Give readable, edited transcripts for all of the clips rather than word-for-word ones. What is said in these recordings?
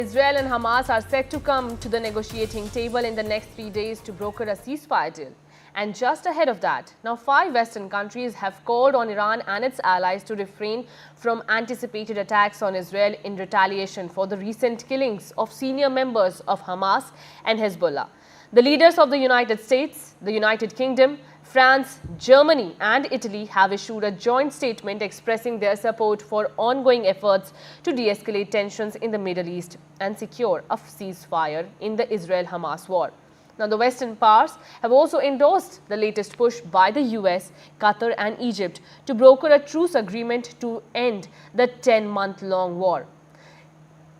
Israel and Hamas are set to come to the negotiating table in the next 3 days to broker a ceasefire deal. And just ahead of that, now 5 Western countries have called on Iran and its allies to refrain from anticipated attacks on Israel in retaliation for the recent killings of senior members of Hamas and Hezbollah. The leaders of the United States, the United Kingdom, France, Germany and Italy have issued a joint statement expressing their support for ongoing efforts to de-escalate tensions in the Middle East and secure a ceasefire in the Israel-Hamas war. Now, the Western powers have also endorsed the latest push by the US, Qatar and Egypt to broker a truce agreement to end the 10-month-long war.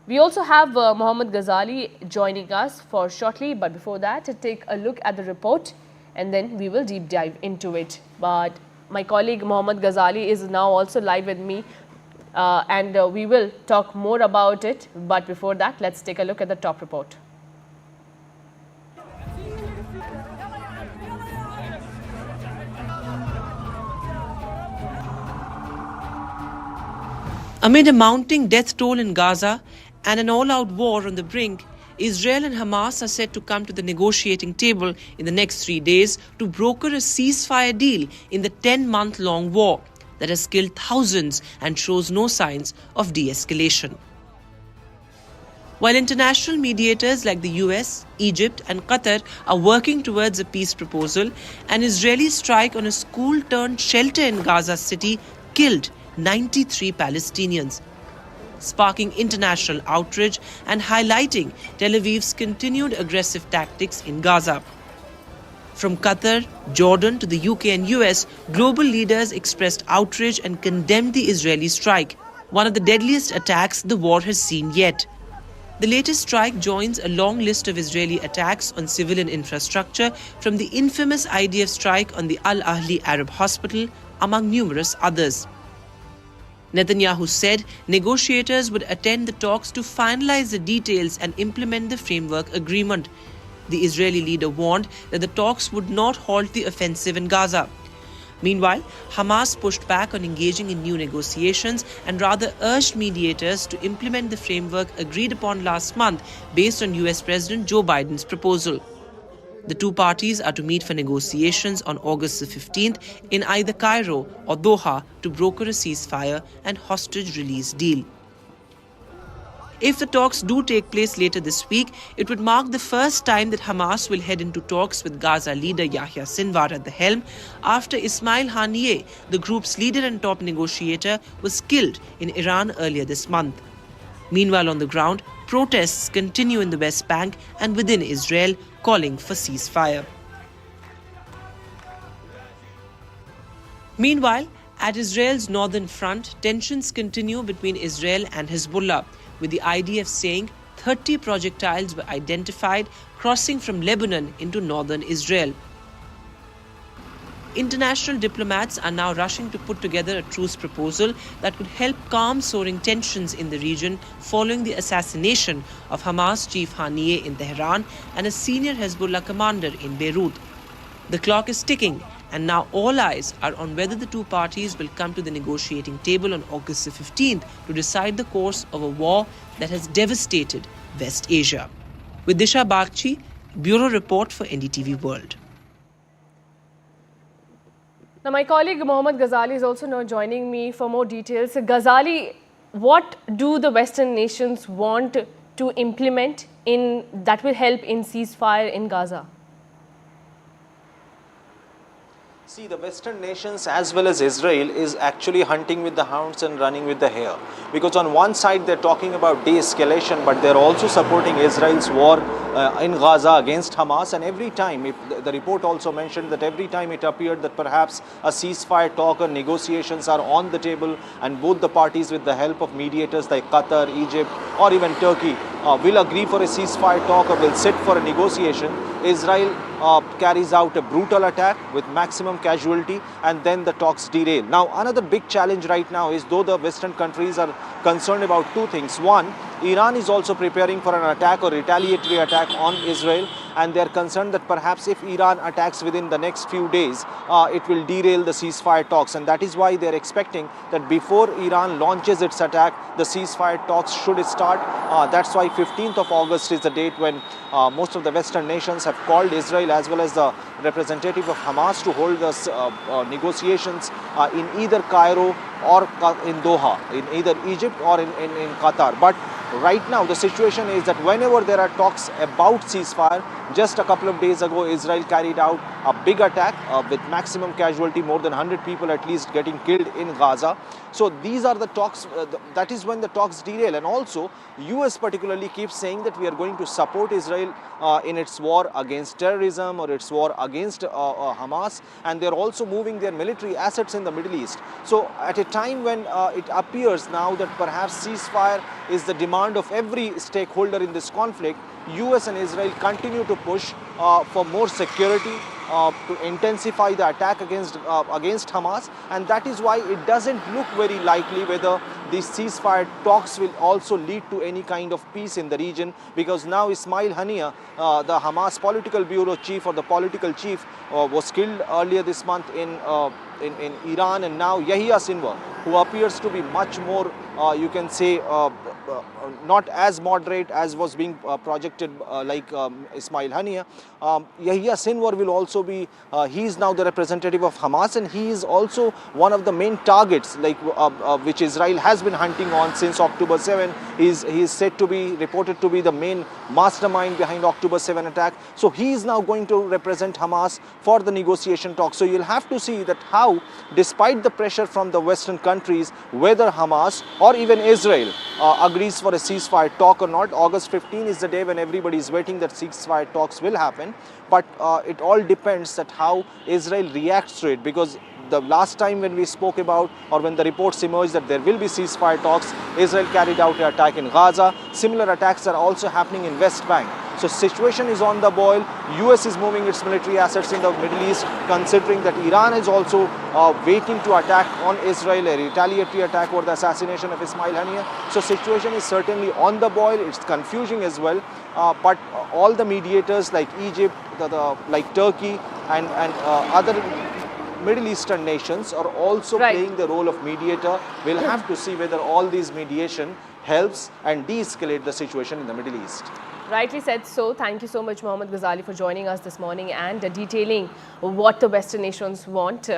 We also have Mohammad Ghazali joining us for shortly, but before that, take a look at the report and then we will deep dive into it. But my colleague Mohammad Ghazali is now also live with me and we will talk more about it. But before that, let's take a look at the top report. Amid a mounting death toll in Gaza and an all-out war on the brink, Israel and Hamas are set to come to the negotiating table in the next 3 days to broker a ceasefire deal in the 10-month-long war that has killed thousands and shows no signs of de-escalation. While international mediators like the US, Egypt and Qatar are working towards a peace proposal, an Israeli strike on a school-turned-shelter in Gaza City killed 93 Palestinians, sparking international outrage and highlighting Tel Aviv's continued aggressive tactics in Gaza. From Qatar, Jordan to the UK and US, global leaders expressed outrage and condemned the Israeli strike, one of the deadliest attacks the war has seen yet. The latest strike joins a long list of Israeli attacks on civilian infrastructure, from the infamous IDF strike on the Al Ahli Arab Hospital, among numerous others. Netanyahu said negotiators would attend the talks to finalize the details and implement the framework agreement. The Israeli leader warned that the talks would not halt the offensive in Gaza. Meanwhile, Hamas pushed back on engaging in new negotiations and rather urged mediators to implement the framework agreed upon last month based on US President Joe Biden's proposal. The two parties are to meet for negotiations on August the 15th in either Cairo or Doha to broker a ceasefire and hostage release deal. If the talks do take place later this week, it would mark the first time that Hamas will head into talks with Gaza leader Yahya Sinwar at the helm after Ismail Haniyeh, the group's leader and top negotiator, was killed in Iran earlier this month. Meanwhile, on the ground, protests continue in the West Bank and within Israel, calling for ceasefire. Meanwhile, at Israel's northern front, tensions continue between Israel and Hezbollah, with the IDF saying 30 projectiles were identified crossing from Lebanon into northern Israel. International diplomats are now rushing to put together a truce proposal that could help calm soaring tensions in the region following the assassination of Hamas chief Haniyeh in Tehran and a senior Hezbollah commander in Beirut. The clock is ticking, and now all eyes are on whether the two parties will come to the negotiating table on August the 15th to decide the course of a war that has devastated West Asia. With Disha Bagchi, Bureau Report for NDTV World. Now, my colleague Mohammad Ghazali is also now joining me for more details. Ghazali, what do the Western nations want to implement that will help in ceasefire in Gaza? See, the Western nations as well as Israel is actually hunting with the hounds and running with the hare. Because on one side they're talking about de-escalation, but they're also supporting Israel's war in Gaza against Hamas. And every time, the report also mentioned that every time it appeared that perhaps a ceasefire talk or negotiations are on the table, and both the parties with the help of mediators like Qatar, Egypt or even Turkey will agree for a ceasefire talk or will sit for a negotiation, Israel carries out a brutal attack with maximum casualty, and then the talks derail. Now, another big challenge right now is, though the Western countries are concerned about two things. One, Iran is also preparing for an attack or retaliatory attack on Israel, and they are concerned that perhaps if Iran attacks within the next few days, it will derail the ceasefire talks, and that is why they are expecting that before Iran launches its attack, the ceasefire talks should start. That's why 15th of August is the date when most of the Western nations have called Israel as well as the representative of Hamas to hold the negotiations in either Cairo or in Doha, in either Egypt or in Qatar. But right now the situation is that whenever there are talks about ceasefire, just a couple of days ago Israel carried out a big attack with maximum casualty, more than 100 people at least getting killed in Gaza. So these are the talks, that is when the talks derail. And also US particularly keeps saying that we are going to support Israel in its war against terrorism or its war against Hamas, and they're also moving their military assets in the Middle East. So at a time when it appears now that perhaps ceasefire is the demand of every stakeholder in this conflict, US and Israel continue to push for more security, to intensify the attack against Hamas, and that is why it doesn't look very likely whether these ceasefire talks will also lead to any kind of peace in the region, because now Ismail Haniyeh, the Hamas political bureau chief or the political chief, was killed earlier this month in Iran, and now Yahya Sinwar, who appears to be much more, you can say, not as moderate as was being projected like Ismail Haniyeh. Yahya Sinwar will also be, he is now the representative of Hamas, and he is also one of the main targets like which Israel has been hunting on since October 7. He is said to be, reported to be the main mastermind behind October 7 attack. So he is now going to represent Hamas for the negotiation talk. So you'll have to see that how, despite the pressure from the Western countries, whether Hamas or even Israel agrees for a ceasefire talk or not. August 15 is the day when everybody is waiting that ceasefire talks will happen. But it all depends that how Israel reacts to it, because the last time when we spoke about, or when the reports emerged that there will be ceasefire talks, Israel carried out an attack in Gaza. Similar attacks are also happening in West Bank. So situation is on the boil. US is moving its military assets in the Middle East, considering that Iran is also waiting to attack on Israel, a retaliatory attack over the assassination of Ismail Haniyeh. So situation is certainly on the boil. It's confusing as well. But all the mediators like Egypt, like Turkey and other Middle Eastern nations are also playing the role of mediator. We'll have to see whether all these mediation helps and de-escalate the situation in the Middle East. Rightly said so. Thank you so much, Mohammad Ghazali, for joining us this morning and detailing what the Western nations want.